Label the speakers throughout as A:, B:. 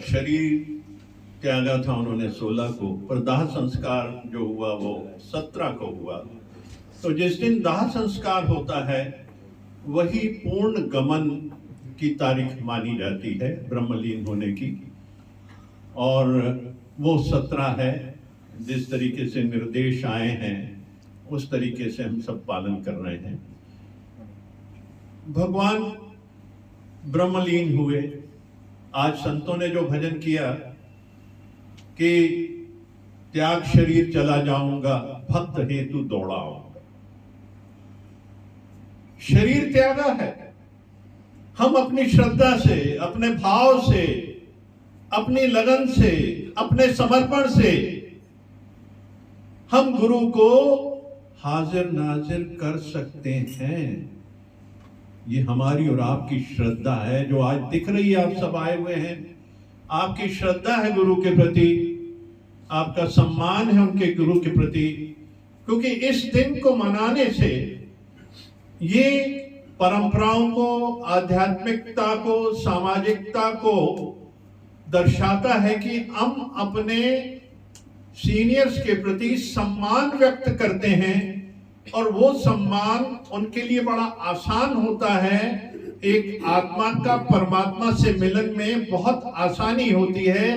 A: शरीर त्यागा था उन्होंने 16 को, पर दाह संस्कार जो हुआ वो 17 को हुआ। तो जिस दिन दाह संस्कार होता है वही पूर्ण गमन की तारीख मानी जाती है ब्रह्मलीन होने की, और वो 17 है। जिस तरीके से निर्देश आए हैं उस तरीके से हम सब पालन कर रहे हैं। भगवान ब्रह्मलीन हुए। आज संतों ने जो भजन किया कि त्याग शरीर चला जाऊंगा, भक्त हेतु दौड़ा आऊंगा। शरीर त्यागा है। हम अपनी श्रद्धा से, अपने भाव से, अपनी लगन से, अपने समर्पण से हम गुरु को हाजिर नाजिर कर सकते हैं। ये हमारी और आपकी श्रद्धा है जो आज दिख रही है। आप सब आए हुए हैं, आपकी श्रद्धा है गुरु के प्रति, आपका सम्मान है उनके गुरु के प्रति, क्योंकि इस दिन को मनाने से ये परंपराओं को, आध्यात्मिकता को, सामाजिकता को दर्शाता है कि हम अपने सीनियर्स के प्रति सम्मान व्यक्त करते हैं, और वो सम्मान उनके लिए बड़ा आसान होता है। एक आत्मा का परमात्मा से मिलन में बहुत आसानी होती है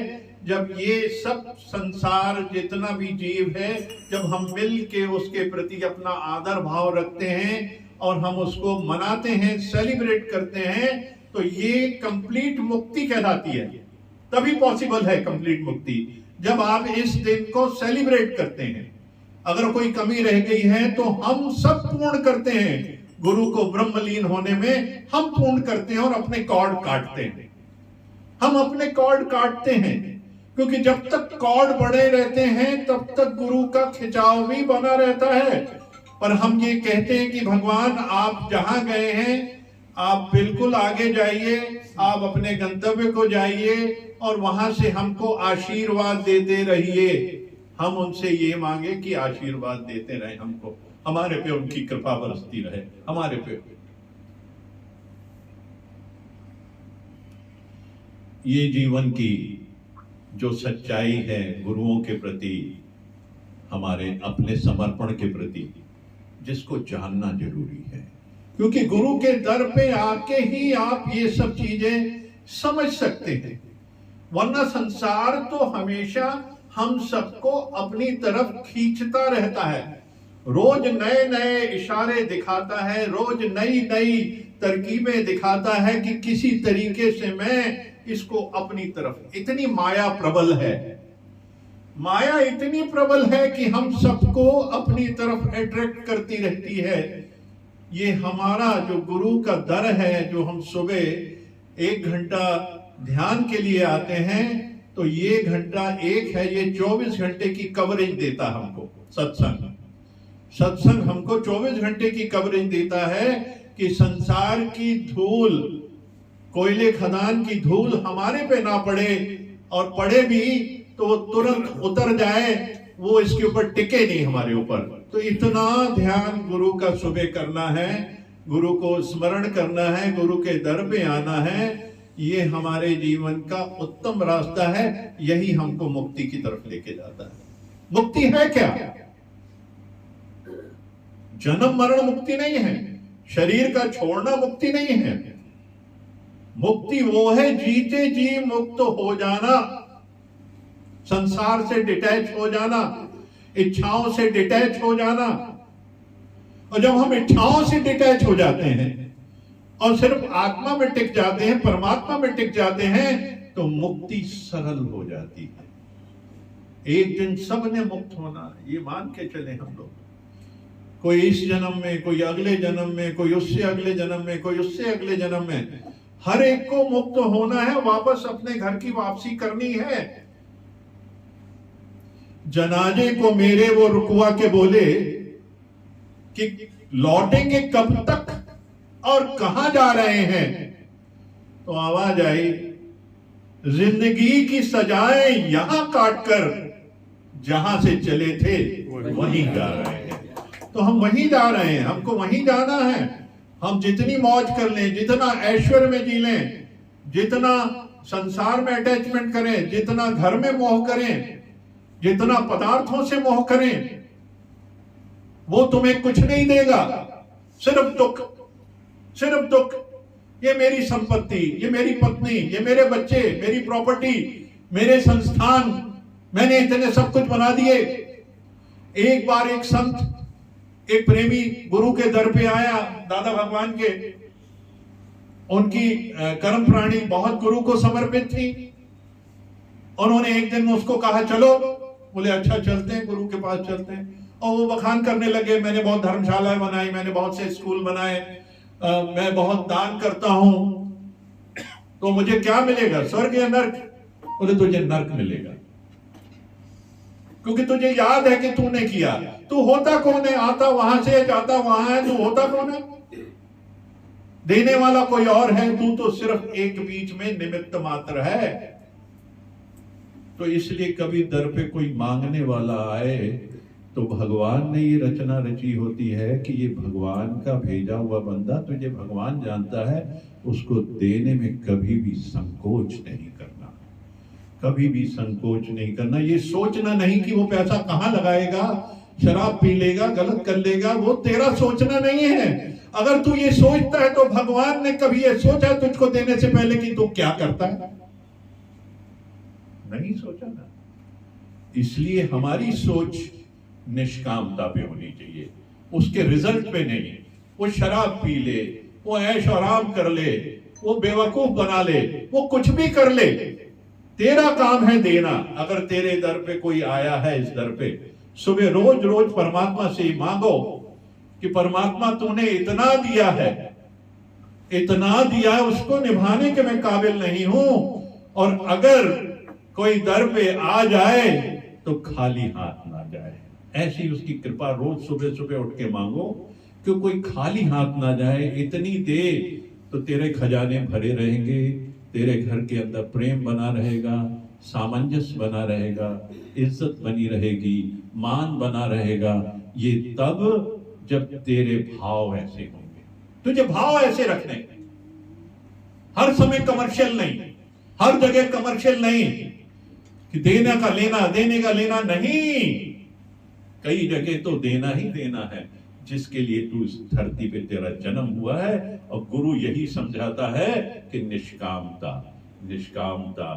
A: जब ये सब संसार जितना भी जीव है, जब हम मिल के उसके प्रति अपना आदर भाव रखते हैं और हम उसको मनाते हैं, सेलिब्रेट करते हैं, तो ये कंप्लीट मुक्ति कहलाती है। तभी पॉसिबल है कंप्लीट मुक्ति, जब आप इस दिन को सेलिब्रेट करते हैं। अगर कोई कमी रह गई है तो हम सब पूर्ण करते हैं। गुरु को ब्रह्मलीन होने में हम पूर्ण करते हैं और अपने कॉर्ड काटते हैं। हम अपने कॉर्ड काटते हैं क्योंकि जब तक कॉर्ड बड़े रहते हैं तब तक गुरु का खिंचाव भी बना रहता है। पर हम ये कहते हैं कि भगवान आप जहां गए हैं आप बिल्कुल आगे जाइए, आप अपने गंतव्य को जाइए और वहां से हमको आशीर्वाद देते रहिए। हम उनसे ये मांगे कि आशीर्वाद देते रहे हमको, हमारे पे उनकी कृपा बरसती रहे हमारे पे। ये जीवन की जो सच्चाई है गुरुओं के प्रति, हमारे अपने समर्पण के प्रति, जिसको जानना जरूरी है, क्योंकि गुरु के दर पे आके ही आप ये सब चीजें समझ सकते हैं। वरना संसार तो हमेशा हम सबको अपनी तरफ खींचता रहता है, रोज नए नए इशारे दिखाता है, रोज नई नई तरकीबें दिखाता है कि किसी तरीके से मैं इसको अपनी तरफ। इतनी माया प्रबल है, माया इतनी प्रबल है कि हम सबको अपनी तरफ अट्रैक्ट करती रहती है। ये हमारा जो गुरु का दर है, जो हम सुबह 1 घंटा ध्यान के लिए आते हैं, तो ये घंटा एक है, ये 24 घंटे की कवरेज देता हमको। सत्संग हमको 24 घंटे की कवरेज देता है कि संसार की धूल, कोयले खदान की धूल हमारे पे ना पड़े, और पड़े भी तो वो तुरंत उतर जाए, वो इसके ऊपर टिके नहीं हमारे ऊपर। तो इतना ध्यान गुरु का सुबह करना है, गुरु को स्मरण करना है, गुरु के दर पे आना है। ये हमारे जीवन का उत्तम रास्ता है, यही हमको मुक्ति की तरफ लेके जाता है। मुक्ति है क्या? जन्म मरण मुक्ति नहीं है, शरीर का छोड़ना मुक्ति नहीं है। मुक्ति वो है जीते जी मुक्त हो जाना, संसार से डिटैच हो जाना, इच्छाओं से डिटैच हो जाना। और जब हम इच्छाओं से डिटैच हो जाते हैं और सिर्फ आत्मा में टिक जाते हैं, परमात्मा में टिक जाते हैं, तो मुक्ति सरल हो जाती है। एक दिन सब ने मुक्त होना, ये मान के चले हम लोग। कोई इस जन्म में, कोई अगले जन्म में, कोई उससे अगले जन्म में, कोई उससे अगले जन्म में, हर एक को मुक्त होना है, वापस अपने घर की वापसी करनी है। जनाजे को मेरे वो रुकवा के बोले कि लौटेंगे कब तक और कहां जा रहे हैं, तो आवाज आई, जिंदगी की सजाएं यहां काटकर जहां से चले थे वहीं जा रहे हैं। तो हम वहीं जा रहे हैं, हमको वहीं जाना है। हम जितनी मौज कर लें, जितना ऐश्वर्य में जी लें, जितना संसार में अटैचमेंट करें, जितना घर में मोह करें, जितना पदार्थों से मोह करें, वो तुम्हें कुछ नहीं देगा, सिर्फ दुख, सिर्फ दुख। ये मेरी संपत्ति, ये मेरी पत्नी, ये मेरे बच्चे, मेरी प्रॉपर्टी, मेरे संस्थान, मैंने इतने सब कुछ बना दिए। एक बार एक संत, एक प्रेमी गुरु के दर पे आया, दादा भगवान के। उनकी कर्म प्राणी बहुत गुरु को समर्पित थी। उन्होंने एक दिन उसको कहा चलो, बोले अच्छा चलते हैं, गुरु के पास चलते हैं। और वो बखान करने लगे, मैंने बहुत धर्मशालाएं बनाई, मैंने बहुत से स्कूल बनाए, मैं बहुत दान करता हूं, तो मुझे क्या मिलेगा, स्वर्ग या नर्क? बोले तुझे नर्क मिलेगा, क्योंकि तुझे याद है कि तूने किया। तू होता कौन है? आता वहां से, जाता वहां है, तू होता कौन है? देने वाला कोई और है, तू तो सिर्फ एक बीच में निमित्त मात्र है। तो इसलिए कभी दर पे कोई मांगने वाला आए तो भगवान ने ये रचना रची होती है कि ये भगवान का भेजा हुआ बंदा, तुझे भगवान जानता है, उसको देने में कभी भी संकोच नहीं करना, कभी भी संकोच नहीं करना। ये सोचना नहीं कि वो पैसा कहां लगाएगा, शराब पी लेगा, गलत कर लेगा, वो तेरा सोचना नहीं है। अगर तू ये सोचता है तो भगवान ने कभी ये सोचा तुझको देने से पहले कि तू क्या करता है? नहीं सोचा ना। इसलिए हमारी सोच निष्कामता पे होनी चाहिए, उसके रिजल्ट पे नहीं। वो शराब पी ले, वो ऐश आराम कर ले, वो बेवकूफ बना ले, वो कुछ भी कर ले, तेरा काम है देना। अगर तेरे दर पे कोई आया है, इस दर पे सुबह रोज रोज परमात्मा से मांगो कि परमात्मा तूने इतना दिया है, इतना दिया है, उसको निभाने के मैं काबिल नहीं हूं। और अगर कोई दर पे आ जाए तो खाली हाथ ना जाए, ऐसी उसकी कृपा रोज सुबह सुबह उठ के मांगो कि कोई खाली हाथ ना जाए। इतनी दे तो तेरे खजाने भरे रहेंगे, तेरे घर के अंदर प्रेम बना रहेगा, सामंजस्य बना रहेगा, इज्जत बनी रहेगी, मान बना रहेगा। ये तब जब तेरे भाव ऐसे होंगे। तुझे भाव ऐसे रखने, हर समय कमर्शियल नहीं, हर जगह कमर्शियल नहीं कि देने का लेना, देने का लेना नहीं। कई जगह तो देना ही देना है, जिसके लिए तू इस धरती पे तेरा जन्म हुआ है। और गुरु यही समझाता है कि निष्कामता, निष्कामता,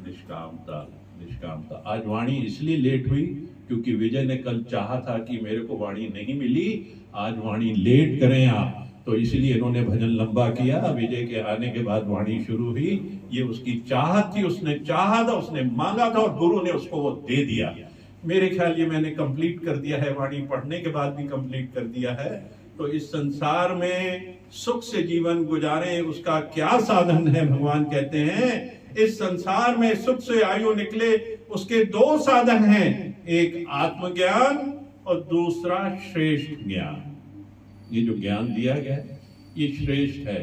A: निष्कामता, निष्कामता। आज वाणी इसलिए लेट हुई क्योंकि विजय ने कल चाहा था कि मेरे को वाणी नहीं मिली, आज वाणी लेट करें आप, तो इसलिए इन्होंने भजन लंबा किया। विजय के आने के बाद वाणी शुरू हुई। ये उसकी चाहत थी, उसने चाहा था, उसने मांगा था और गुरु ने उसको वो दे दिया। मेरे ख्याल ये मैंने कंप्लीट कर दिया है, वाणी पढ़ने के बाद भी कंप्लीट कर दिया है। तो इस संसार में सुख से जीवन गुजारें, उसका क्या साधन है? भगवान कहते हैं इस संसार में सुख से आयु निकले, उसके दो साधन हैं, एक आत्मज्ञान और दूसरा श्रेष्ठ ज्ञान। ये जो ज्ञान दिया गया है ये श्रेष्ठ है।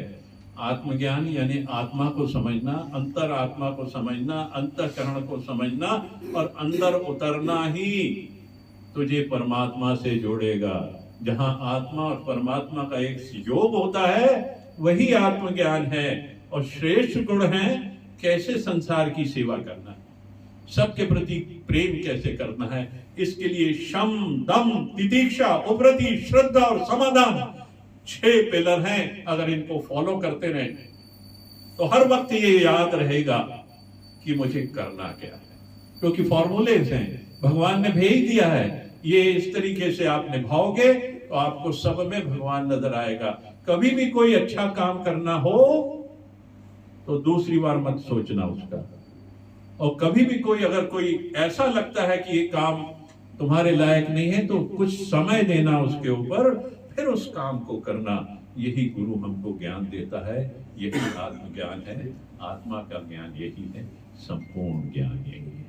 A: आत्मज्ञान यानी आत्मा को समझना, अंतर आत्मा को समझना, अंतःकरण को समझना, और अंदर उतरना ही तुझे परमात्मा से जोड़ेगा। जहां आत्मा और परमात्मा का एक योग होता है वही आत्मज्ञान है। और श्रेष्ठ गुण है कैसे संसार की सेवा करना है, सबके प्रति प्रेम कैसे करना है। इसके लिए शम, दम, तितिक्षा, उपरति, श्रद्धा और समाधान 6 पिलर हैं। अगर इनको फॉलो करते रहे तो हर वक्त ये याद रहेगा कि मुझे करना क्या है, क्योंकि फॉर्मूलेज हैं, भगवान ने भेज दिया है। ये इस तरीके से आप निभाओगे तो आपको सब में भगवान नजर आएगा। कभी भी कोई अच्छा काम करना हो तो दूसरी बार मत सोचना उसका। और कभी भी कोई अगर कोई ऐसा लगता है कि ये काम तुम्हारे लायक नहीं है तो कुछ समय देना उसके ऊपर, फिर उस काम को करना। यही गुरु हमको ज्ञान देता है, यही आत्मज्ञान है। आत्मा का ज्ञान यही है, संपूर्ण ज्ञान यही है।